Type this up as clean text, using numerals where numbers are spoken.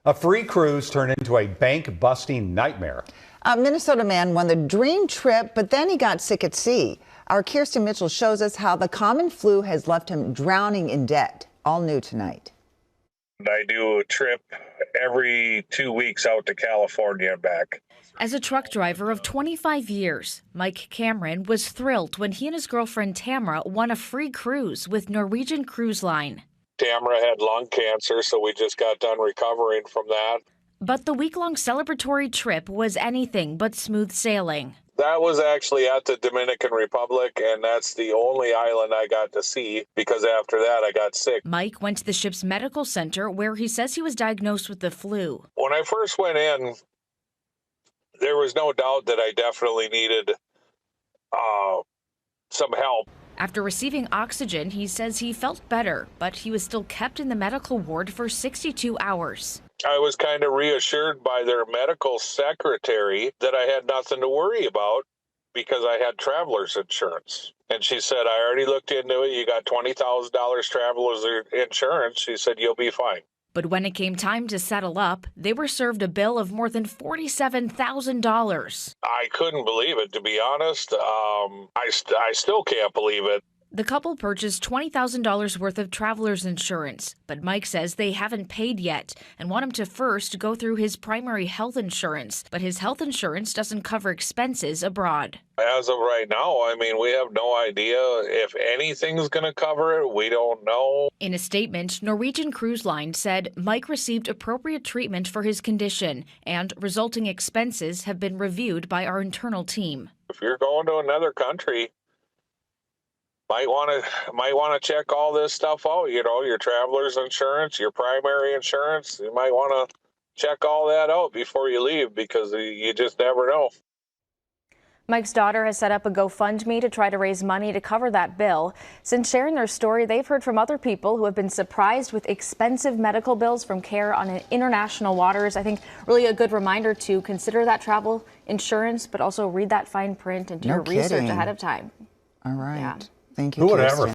A free cruise turned into a bank-busting nightmare. A Minnesota man won the dream trip, but then he got sick at sea. Our Kirsten Mitchell shows us how the common flu has left him drowning in debt. All new tonight. I do a trip every 2 weeks out to California and back. As a truck driver of 25 years, Mike Cameron was thrilled when he and his girlfriend Tamara won a free cruise with Norwegian Cruise Line. Tamara had lung cancer, so we just got done recovering from that. But the week-long celebratory trip was anything but smooth sailing. That was actually at the Dominican Republic, and that's the only island I got to see because after that I got sick. Mike went to the ship's medical center where he says he was diagnosed with the flu. When I first went in, there was no doubt that I definitely needed some help. After receiving oxygen, he says he felt better, but he was still kept in the medical ward for 62 hours. I was kind of reassured by their medical secretary that I had nothing to worry about because I had traveler's insurance. And she said, I already looked into it. You got $20,000 traveler's insurance. She said, you'll be fine. But when it came time to settle up, they were served a bill of more than $47,000. I couldn't believe it, to be honest. I still can't believe it. The couple purchased $20,000 worth of traveler's insurance, but Mike says they haven't paid yet and want him to first go through his primary health insurance. But his health insurance doesn't cover expenses abroad. As of right now, I mean, we have no idea if anything's going to cover it. We don't know. In a statement, Norwegian Cruise Line said Mike received appropriate treatment for his condition and resulting expenses have been reviewed by our internal team. If you're going to another country, might want to check all this stuff out, you know, your traveler's insurance, your primary insurance. You might want to check all that out before you leave because you just never know. Mike's daughter has set up a GoFundMe to try to raise money to cover that bill. Since sharing their story, they've heard from other people who have been surprised with expensive medical bills from care on international waters. I think really a good reminder to consider that travel insurance, but also read that fine print and do your research ahead of time. All right. Yeah. Thank you, Who would Kirsten. ever